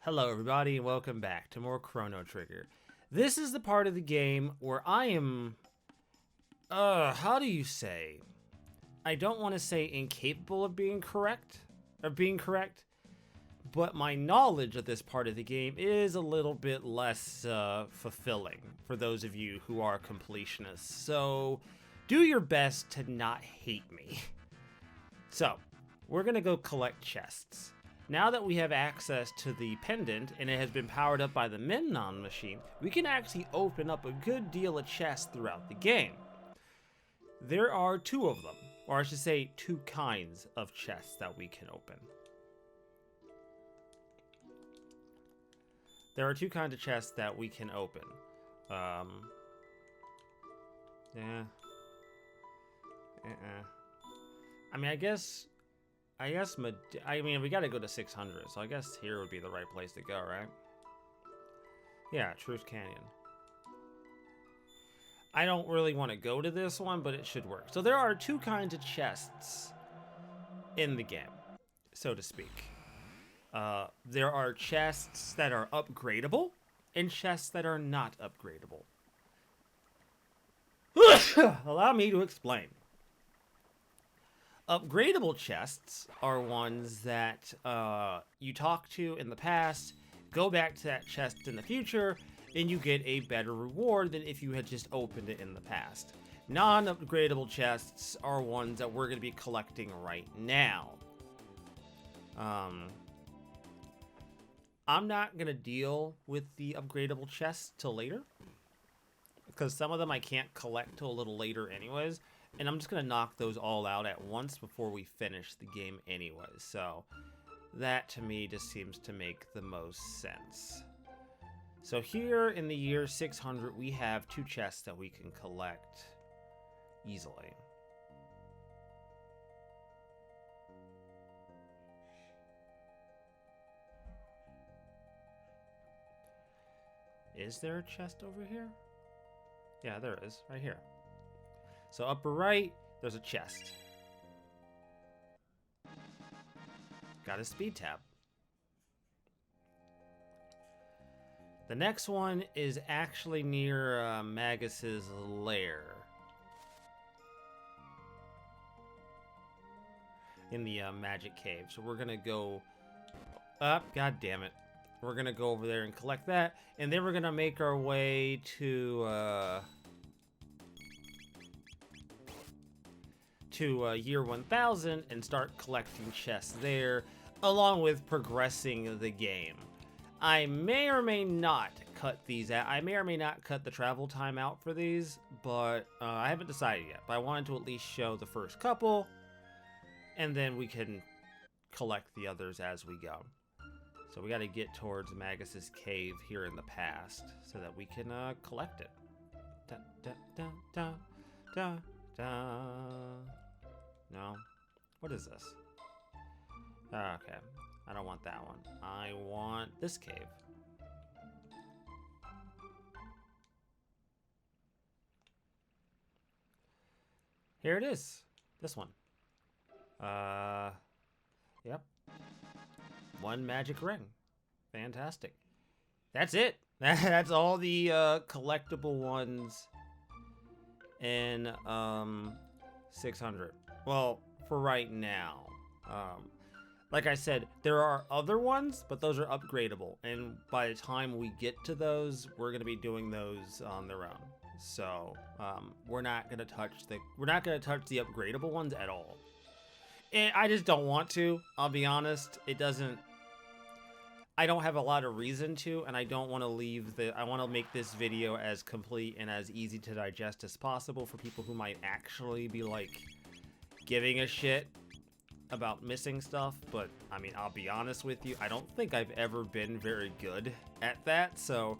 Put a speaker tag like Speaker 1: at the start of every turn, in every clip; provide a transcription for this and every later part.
Speaker 1: Hello everybody and welcome back to more Chrono Trigger. This is the part of the game where I am, how do you say? I don't want to say incapable of being correct, but my knowledge of this part of the game is a little bit less fulfilling for those of you who are completionists. So do your best to not hate me. So, we're gonna go collect chests. Now that we have access to the pendant and it has been powered up by the Memnon machine, we can actually open up a good deal of chests throughout the game. There are two of them, or I should say two kinds of chests that we can open. There are two kinds of chests that we can open. I mean, I guess, we gotta go to 600, so I guess here would be the right place to go, right? Yeah, Truth Canyon. I don't really want to go to this one, but it should work. So there are two kinds of chests in the game, so to speak. There are chests that are upgradable, and chests that are not upgradable. Allow me to explain. Upgradable chests are ones that you talk to in the past, go back to that chest in the future, and you get a better reward than if you had just opened it in the past. Non-upgradable chests are ones that we're going to be collecting right now. I'm not going to deal with the upgradable chests till later, because some of them I can't collect till a little later anyways. And I'm just going to knock those all out at once before we finish the game anyway. So that to me just seems to make the most sense. So here in the year 600, we have two chests that we can collect easily. Is there a chest over here? Yeah, there is, right here. So upper right, there's a chest. Got a speed tab. The next one is magus's near Magus's lair. In the magic cave. So we're gonna go up, god damn it. We're gonna go over there and collect that. And then we're gonna make our way to year 1000 and start collecting chests there, along with progressing the game. I may or may not cut these out. I may or may not cut the travel time out for these, but I haven't decided yet. But I wanted to at least show the first couple, and then we can collect the others as we go. So we got to get towards Magus's cave here in the past so that we can collect it. Da, da, da, da, da, da. No? What is this? Okay. I don't want that one. I want this cave. Here it is. This one. Yep. One magic ring. Fantastic. That's it. That's all the collectible ones in 600. Well, for right now. Like I said, there are other ones, but those are upgradable. And by the time we get to those, we're going to be doing those on their own. So, we're not going to touch the upgradable ones at all. And I just don't want to, I'll be honest. I don't have a lot of reason to, and I don't want to I want to make this video as complete and as easy to digest as possible for people who might actually be like giving a shit about missing stuff. But I mean, I'll be honest with you, I don't think I've ever been very good at that, so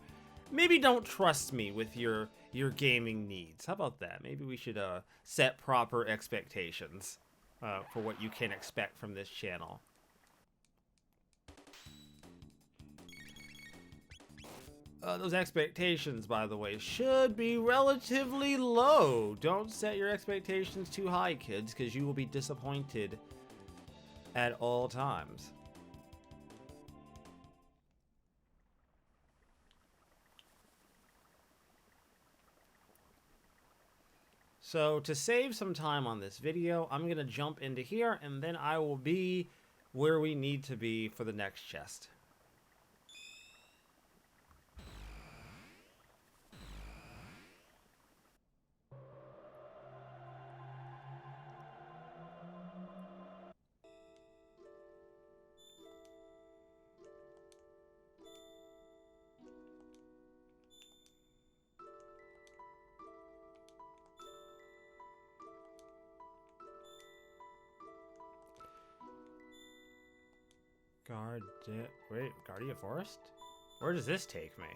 Speaker 1: maybe don't trust me with your gaming needs. How about that? Maybe we should set proper expectations for what you can expect from this channel. Those expectations, by the way, should be relatively low. Don't set your expectations too high, kids, because you will be disappointed at all times. So to save some time on this video, I'm going to jump into here, and then I will be where we need to be for the next chest. Guardia Forest? Where does this take me?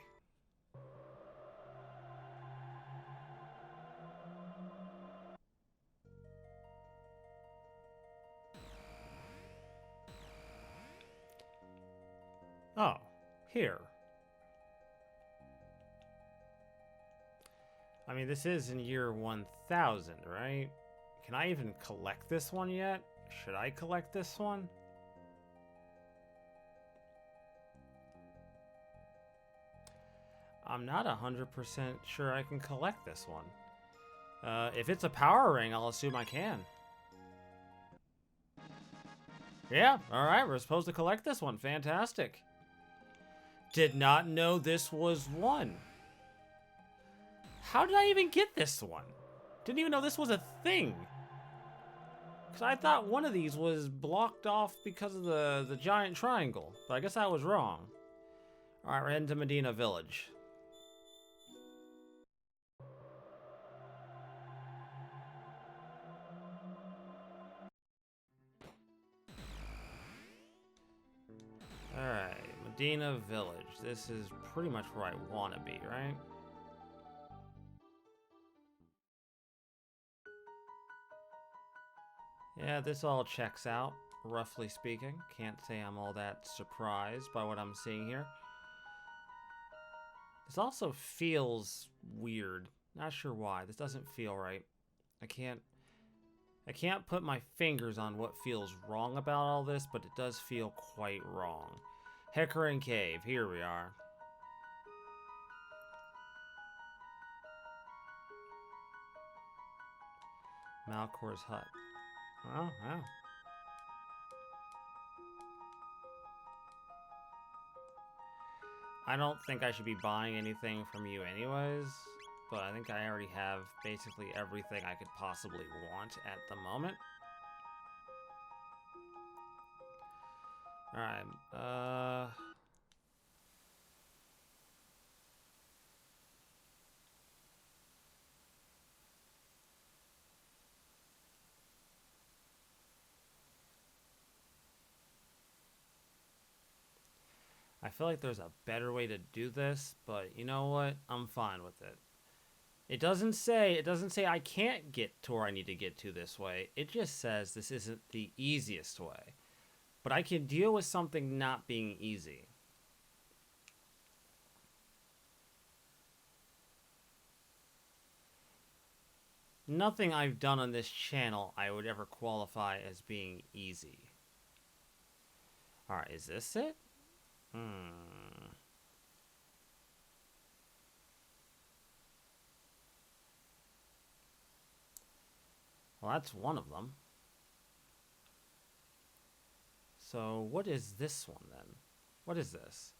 Speaker 1: Oh, here. I mean, this is in year 1000, right? Can I even collect this one yet? Should I collect this one? I'm not 100% sure I can collect this one. If it's a power ring, I'll assume I can. Yeah, alright, we're supposed to collect this one. Fantastic. Did not know this was one. How did I even get this one? Didn't even know this was a thing. Because I thought one of these was blocked off because of the giant triangle. But I guess I was wrong. Alright, we're heading to Medina Village. Alright, Medina Village. This is pretty much where I want to be, right? Yeah, this all checks out, roughly speaking. Can't say I'm all that surprised by what I'm seeing here. This also feels weird. Not sure why. This doesn't feel right. I can't put my fingers on what feels wrong about all this, but it does feel quite wrong. Hecarim Cave, here we are. Malcor's hut. Oh, wow. I don't think I should be buying anything from you anyways, but I think I already have basically everything I could possibly want at the moment. Alright, I feel like there's a better way to do this, but you know what? I'm fine with it. It doesn't say I can't get to where I need to get to this way. It just says this isn't the easiest way. But I can deal with something not being easy. Nothing I've done on this channel I would ever qualify as being easy. Alright, is this it? Well, that's one of them. So, what is this one then? What is this?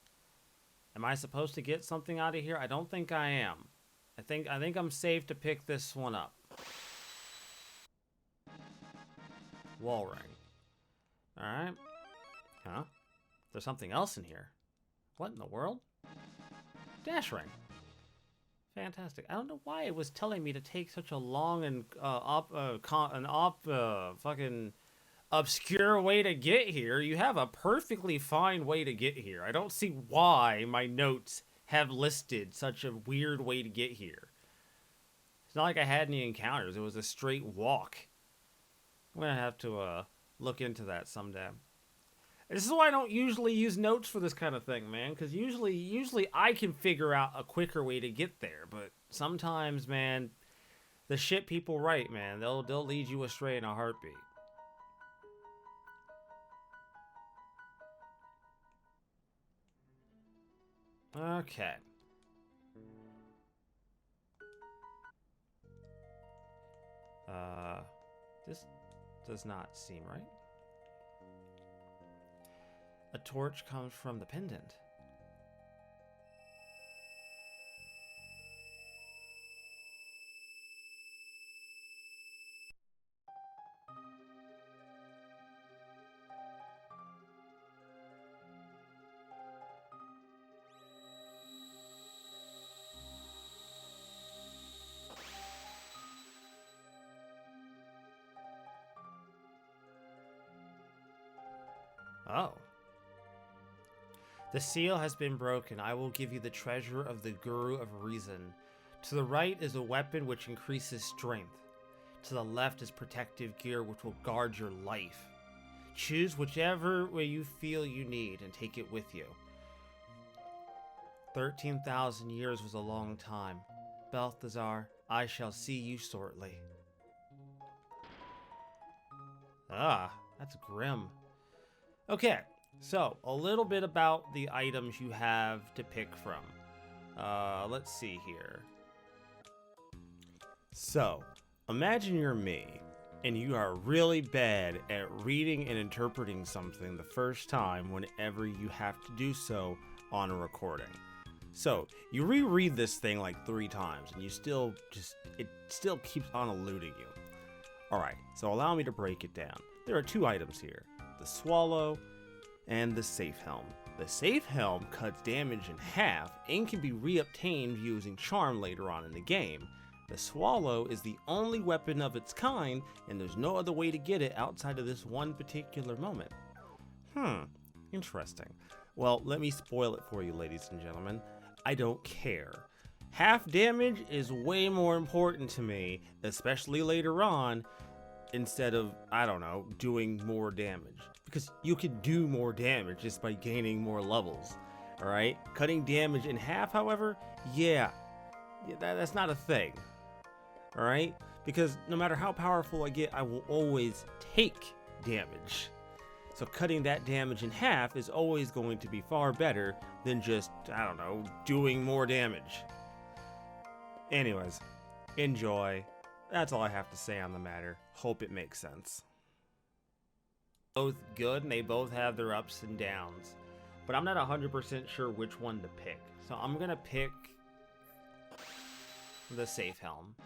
Speaker 1: Am I supposed to get something out of here? I don't think I am. I think I'm safe to pick this one up. Wall ring. Alright. Huh? There's something else in here. What in the world? Dash ring. Fantastic. I don't know why it was telling me to take such a long and fucking obscure way to get here. You have a perfectly fine way to get here. I don't see why my notes have listed such a weird way to get here. It's not like I had any encounters. It was a straight walk. I'm gonna have to look into that someday. This is why I don't usually use notes for this kind of thing, man. Because usually I can figure out a quicker way to get there. But sometimes, man, the shit people write, man, they'll lead you astray in a heartbeat. Okay. This does not seem right. A torch comes from the pendant. Oh. The seal has been broken. I will give you the treasure of the Guru of Reason. To the right is a weapon which increases strength. To the left is protective gear which will guard your life. Choose whichever way you feel you need and take it with you. 13,000 years was a long time. Balthazar, I shall see you shortly. Ah, that's grim. Okay, so a little bit about the items you have to pick from. Let's see here. So, imagine you're me, and you are really bad at reading and interpreting something the first time whenever you have to do so on a recording. So, you reread this thing like 3 times, and it still keeps on eluding you. Alright, so allow me to break it down. There are 2 items here. The Swallow, and the Safe Helm. The Safe Helm cuts damage in half and can be reobtained using Charm later on in the game. The Swallow is the only weapon of its kind, and there's no other way to get it outside of this one particular moment. Interesting. Well, let me spoil it for you, ladies and gentlemen. I don't care. Half damage is way more important to me, especially later on, instead of, I don't know, doing more damage. Because you can do more damage just by gaining more levels, alright? Cutting damage in half, however, that's not a thing, alright? Because no matter how powerful I get, I will always take damage. So cutting that damage in half is always going to be far better than just, I don't know, doing more damage. Anyways, enjoy. That's all I have to say on the matter. Hope it makes sense. Both good, and they both have their ups and downs. But I'm not 100% sure which one to pick. So I'm going to pick the Safe Helm.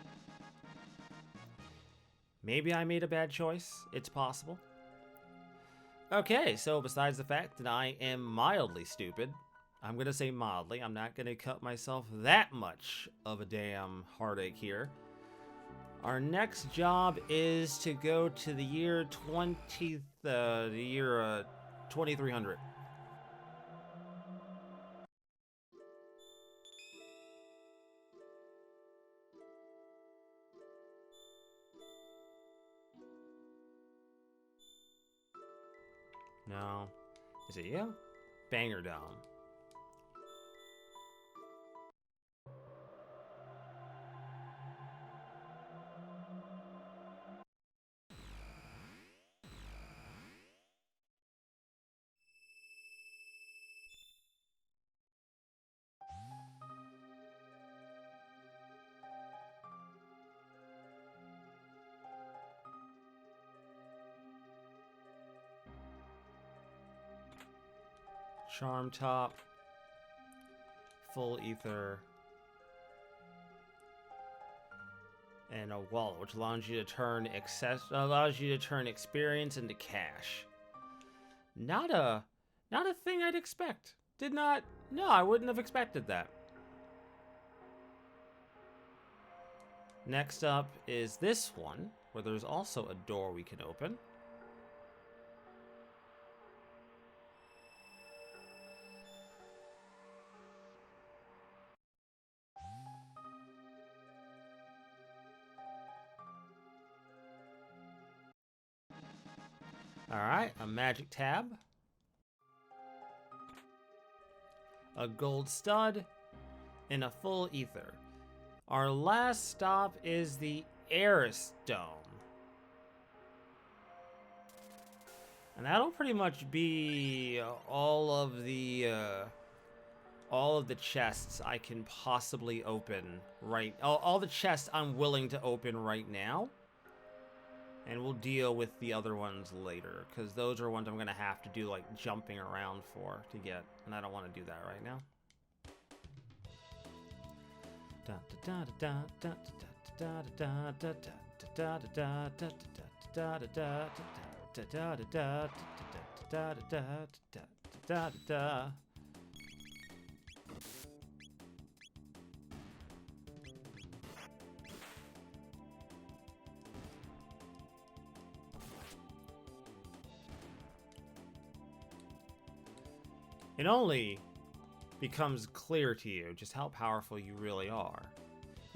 Speaker 1: Maybe I made a bad choice. It's possible. Okay, so besides the fact that I am mildly stupid, I'm going to say mildly. I'm not going to cut myself that much of a damn heartache here. Our next job is to go to the year 2300. No. Is it you? Banger Dome. Charm Top, Full Ether, and a wallet, which allows you to turn experience into cash. Not a thing I'd expect. No, I wouldn't have expected that. Next up is this one, where there's also a door we can open. Alright, a magic tab. A gold stud. And a full ether. Our last stop is the Eris Dome. And that'll pretty much be all of the chests I can possibly open all the chests I'm willing to open right now. And we'll deal with the other ones later, because those are ones I'm going to have to do, like, jumping around for to get, and I don't want to do that right now. It only becomes clear to you just how powerful you really are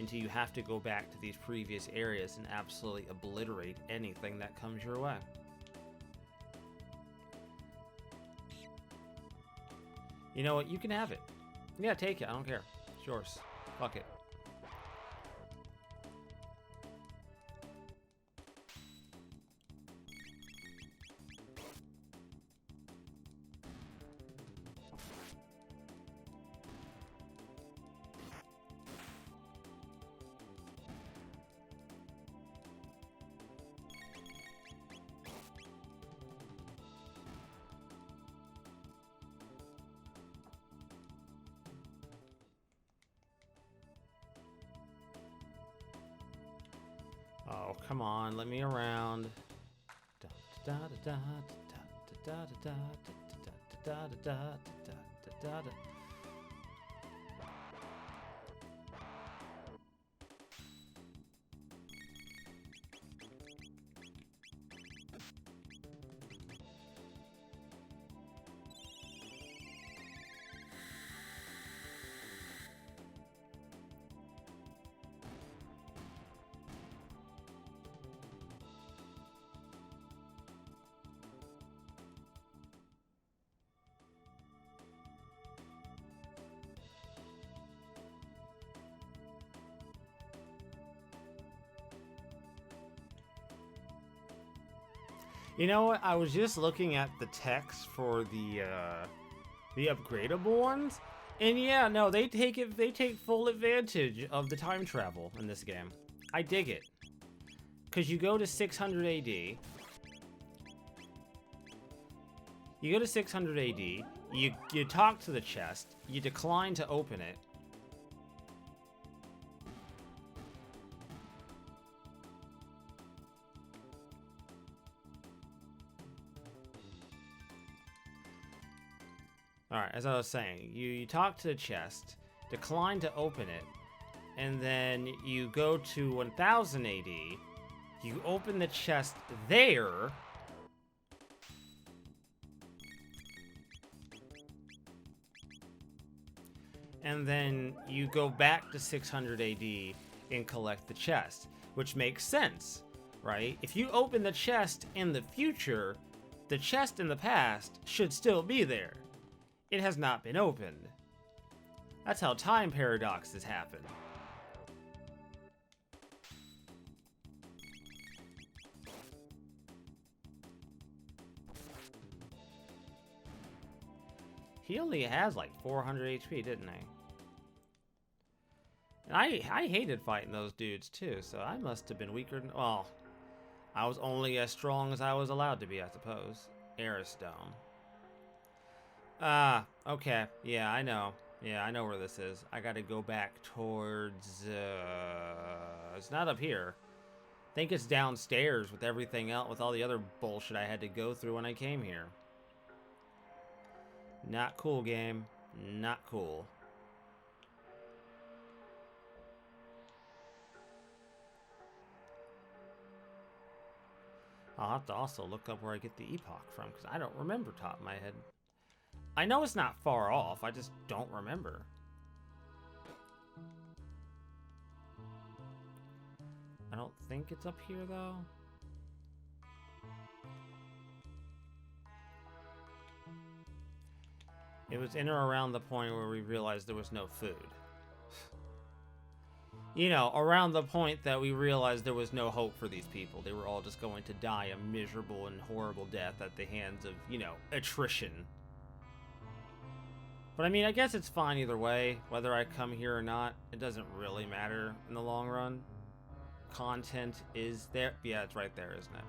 Speaker 1: until you have to go back to these previous areas and absolutely obliterate anything that comes your way. You know what? You can have it. Yeah, take it. I don't care. It's yours. Fuck it. Oh, come on, let me around. You know what? I was just looking at the text for the upgradable ones, and yeah, no, they take full advantage of the time travel in this game. I dig it, because you go to 600 AD. You go to 600 AD. You talk to the chest. You decline to open it. Alright, as I was saying, you talk to the chest, decline to open it, and then you go to 1000 AD, you open the chest there, and then you go back to 600 AD and collect the chest, which makes sense, right? If you open the chest in the future, the chest in the past should still be there. It has not been opened. That's how time paradoxes happen. He only has like 400 HP, didn't he? And I hated fighting those dudes too, so I must have been weaker than... Well, I was only as strong as I was allowed to be, I suppose. Aerostone. Ah, okay. Yeah, I know. Yeah, I know where this is. I gotta go back towards... it's not up here. I think it's downstairs with everything else, with all the other bullshit I had to go through when I came here. Not cool, game. Not cool. I'll have to also look up where I get the epoch from, because I don't remember top of my head. I know it's not far off, I just don't remember. I don't think it's up here, though. It was in or around the point where we realized there was no food. You know, around the point that we realized there was no hope for these people. They were all just going to die a miserable and horrible death at the hands of, you know, attrition. But I mean, I guess it's fine either way, whether I come here or not. It doesn't really matter in the long run. content is there. Yeah, it's right there, isn't it?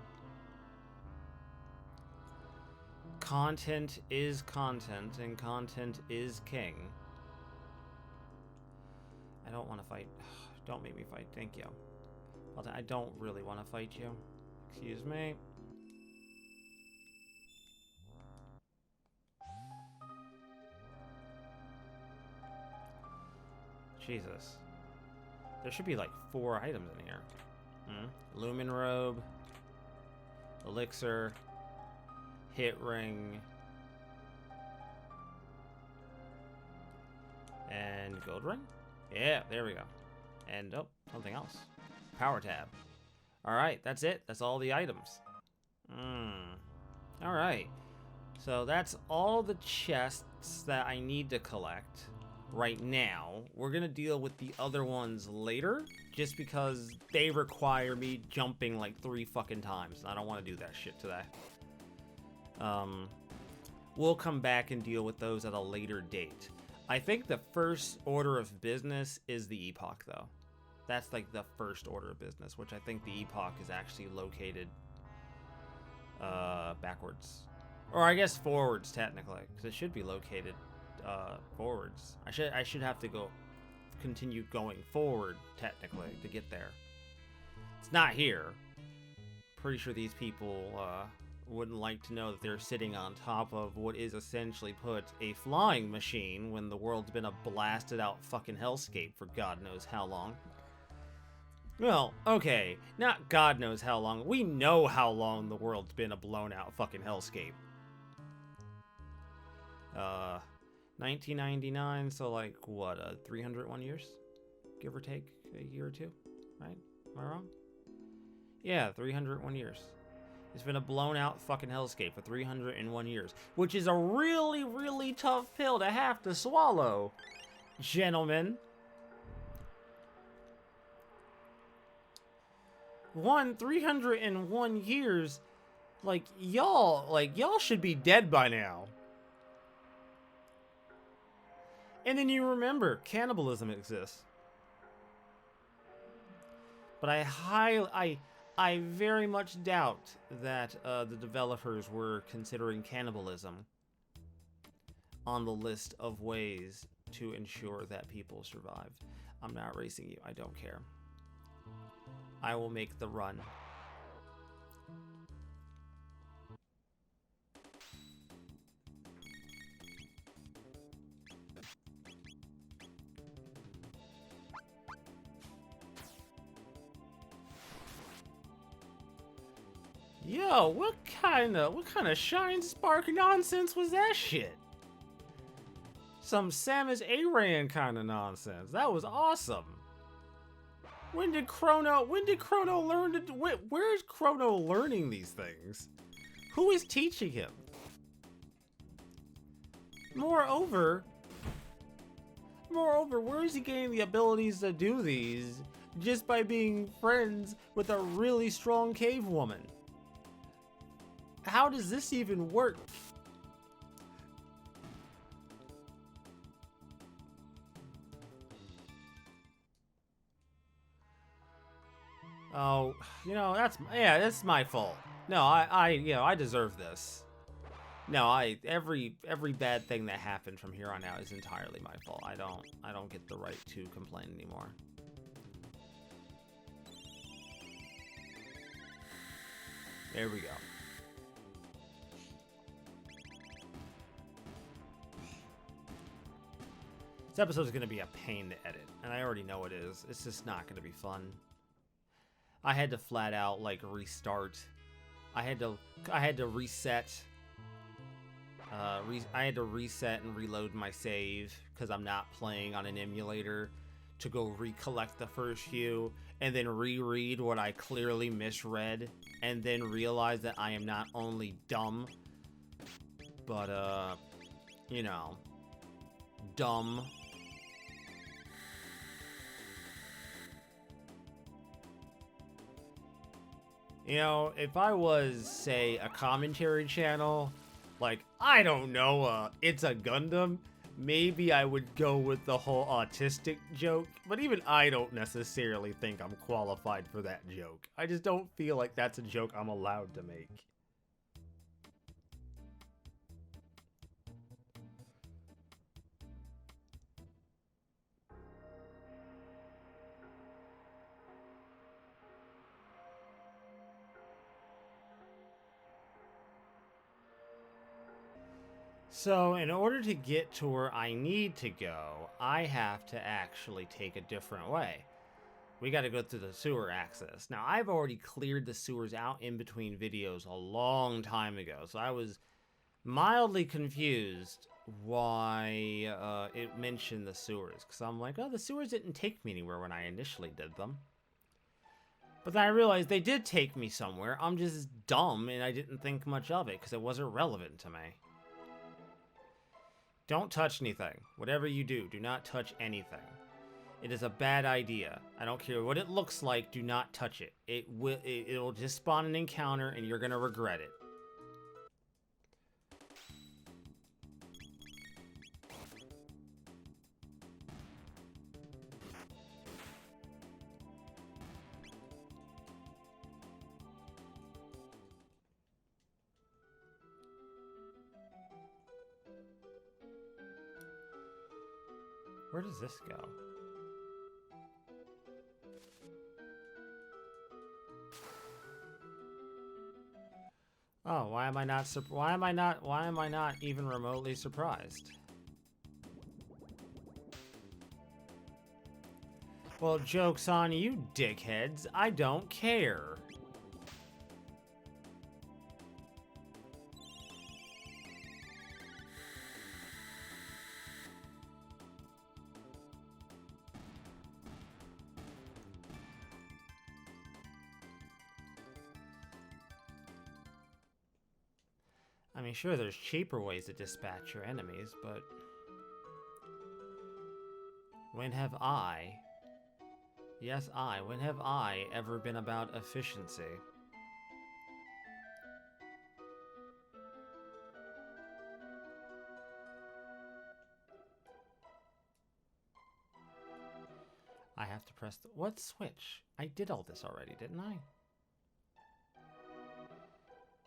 Speaker 1: Content is content, and content is king. I don't want to fight. Don't make me fight. Thank you. I don't really want to fight you. Excuse me. Jesus. There should be like 4 items in here. Lumen Robe. Elixir. Hit Ring. And Gold Ring? Yeah, there we go. And, oh, something else. Power Tab. Alright, that's it. That's all the items. Alright. So that's all the chests that I need to collect right now. We're gonna deal with the other ones later, just because they require me jumping like 3 fucking times. And I don't want to do that shit today. We'll come back and deal with those at a later date. I think the first order of business is the Epoch, though. That's like the first order of business, which I think the Epoch is actually located backwards. Or I guess forwards, technically, because it should be located forwards. I should have to continue going forward, technically, to get there. It's not here. Pretty sure these people wouldn't like to know that they're sitting on top of what is essentially put a flying machine when the world's been a blasted out fucking hellscape for God knows how long. Well, okay, not God knows how long. We know how long the world's been a blown out fucking hellscape. 1999, so like, what, 301 years? Give or take a year or two, right? Am I wrong? Yeah, 301 years. It's been a blown out fucking hellscape for 301 years, which is a really, really tough pill to have to swallow, gentlemen. 301 years, y'all should be dead by now. And then you remember, cannibalism exists. But I very much doubt that the developers were considering cannibalism on the list of ways to ensure that people survived. I'm not racing you. I don't care. I will make the run. Yo, what kind of shine spark nonsense was that shit? Some Samus Aran kind of nonsense. That was awesome. When did Chrono learn to where is Chrono learning these things? Who is teaching him? Moreover, where is he getting the abilities to do these just by being friends with a really strong cave woman? How does this even work? Oh, that's my fault. No, I deserve this. No, every bad thing that happened from here on out is entirely my fault. I don't get the right to complain anymore. There we go. This episode is going to be a pain to edit, and I already know it is. It's just not going to be fun. I had to flat out restart. I had to reset. I had to reset and reload my save because I'm not playing on an emulator to go recollect the first few and then reread what I clearly misread and then realize that I am not only dumb, but dumb. If I was, say, a commentary channel, I don't know, It's a Gundam, maybe I would go with the whole autistic joke, but even I don't necessarily think I'm qualified for that joke. I just don't feel like that's a joke I'm allowed to make. So, in order to get to where I need to go, I have to actually take a different way. We got to go through the sewer access. Now, I've already cleared the sewers out in between videos a long time ago, so I was mildly confused why it mentioned the sewers. Because I'm like, oh, the sewers didn't take me anywhere when I initially did them. But then I realized they did take me somewhere. I'm just dumb, and I didn't think much of it because it wasn't relevant to me. Don't touch anything. Whatever you do, do not touch anything. It is a bad idea. I don't care what it looks like, do not touch it. It'll just spawn an encounter and you're gonna regret it. Where does this go? Oh, why am I not even remotely surprised? Well, joke's on you, dickheads. I don't care. I mean, sure, there's cheaper ways to dispatch your enemies, but when have I, yes, when have I ever been about efficiency? I have to press the, what switch? I did all this already, didn't I?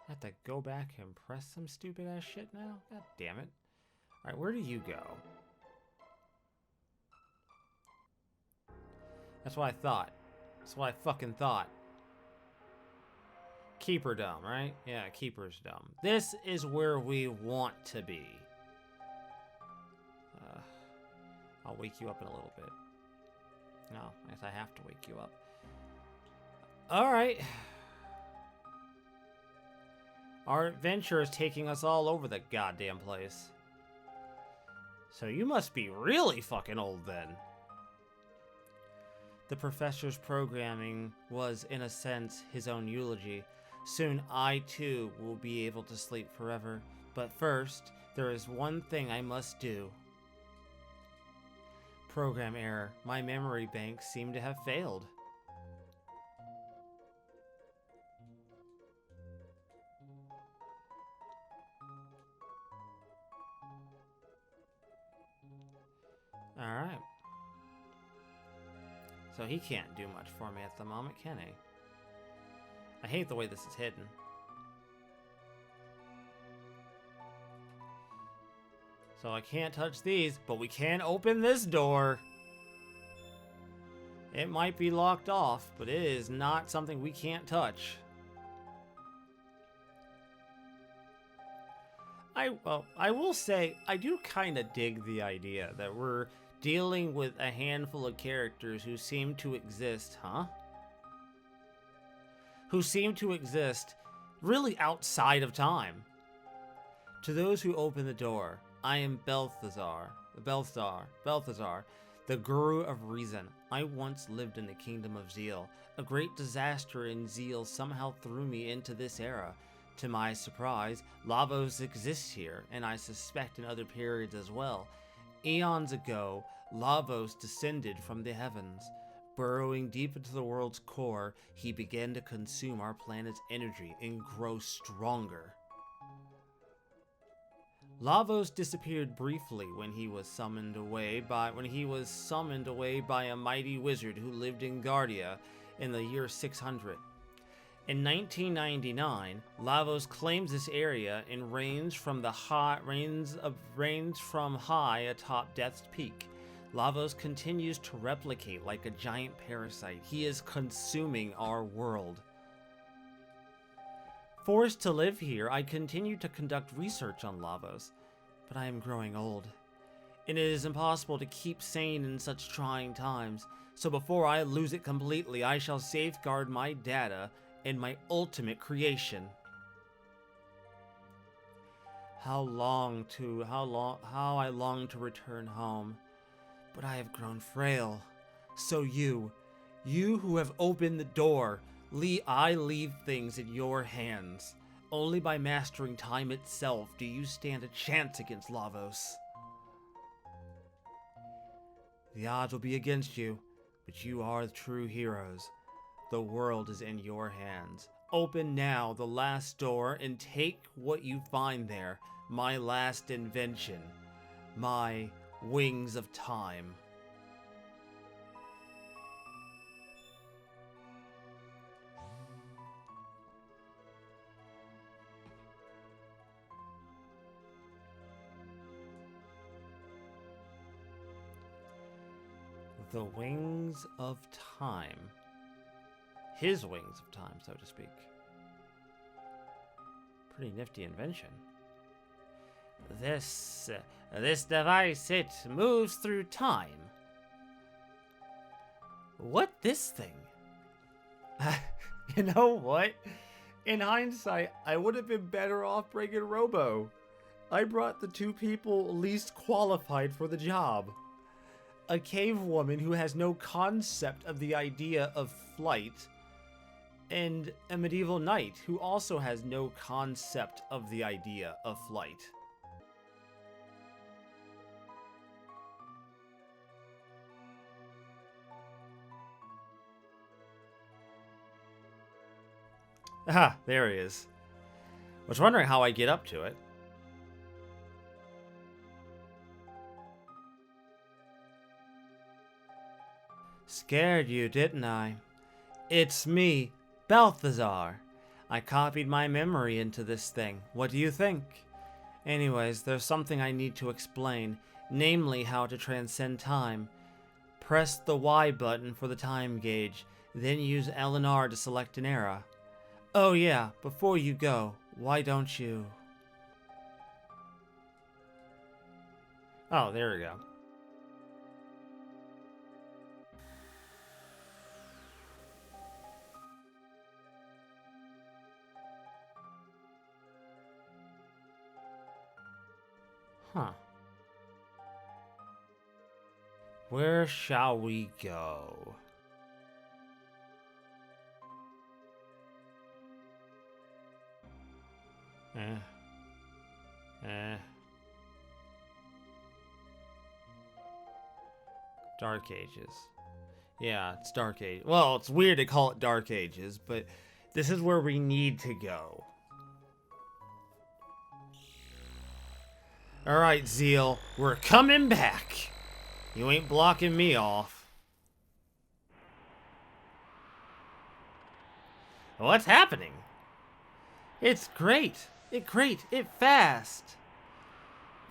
Speaker 1: I have to go back and press some stupid ass shit now? God damn it. Alright, where do you go? That's what I thought. That's what I fucking thought. Keeper dumb, right? Yeah, Keeper's dumb. This is where we want to be. I'll wake you up in a little bit. No, I guess I have to wake you up. Alright. Our adventure is taking us all over the goddamn place. So you must be really fucking old then. The professor's programming was, in a sense, his own eulogy. Soon I, too, will be able to sleep forever. But first, there is one thing I must do. Program error. My memory banks seem to have failed. Alright. So he can't do much for me at the moment, can he? I hate the way this is hidden. So I can't touch these, but we can open this door. It might be locked off, but it is not something we can't touch. I will say, I do kind of dig the idea that we're dealing with a handful of characters who seem to exist, who seem to exist really outside of time. To those who open the door, I am Balthazar, the Guru of Reason. I once lived in the Kingdom of Zeal. A great disaster in Zeal somehow threw me into this era. To my surprise, Lavos exists here, and I suspect in other periods as well. Eons ago, Lavos descended from the heavens. Burrowing deep into the world's core, he began to consume our planet's energy and grow stronger. Lavos disappeared briefly when he was summoned away by a mighty wizard who lived in Guardia in the year 600. In 1999, Lavos claims this area and reigns from high atop Death's Peak. Lavos continues to replicate like a giant parasite. He is consuming our world. Forced to live here, I continue to conduct research on Lavos, but I am growing old, and it is impossible to keep sane in such trying times, so before I lose it completely, I shall safeguard my data and my ultimate creation. How I long to return home, but I have grown frail. So you who have opened the door, I leave things in your hands. Only by mastering time itself do you stand a chance against Lavos. The odds will be against you, but you are the true heroes. The world is in your hands. Open now the last door and take what you find there. My last invention. My wings of time. The wings of time. His wings of time, so to speak. Pretty nifty invention. This device, it moves through time. What this thing? You know what? In hindsight, I would have been better off bringing Robo. I brought the two people least qualified for the job. A cave woman who has no concept of the idea of flight, and a medieval knight who also has no concept of the idea of flight. Ah, there he is. I was wondering how I get up to it. Scared you, didn't I? It's me, Balthazar. I copied my memory into this thing. What do you think? Anyways, there's something I need to explain, namely how to transcend time. Press the Y button for the time gauge, then use L and R to select an era. Oh yeah, before you go, why don't you... Oh, there we go. Huh. Where shall we go? Dark Ages. Yeah, it's Dark Age. Well, it's weird to call it Dark Ages, but this is where we need to go. Alright, Zeal, we're coming back. You ain't blocking me off. What's happening? It's great. It's fast.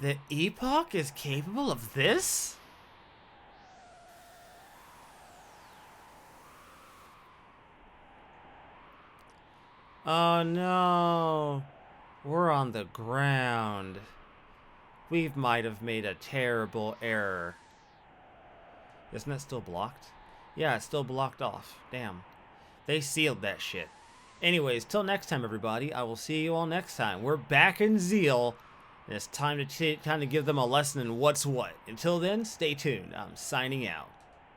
Speaker 1: The Epoch is capable of this? Oh no. We're on the ground. We might have made a terrible error. Isn't that still blocked? Yeah, it's still blocked off. Damn. They sealed that shit. Anyways, till next time, everybody. I will see you all next time. We're back in Zeal, and it's time to give them a lesson in what's what. Until then, stay tuned. I'm signing out.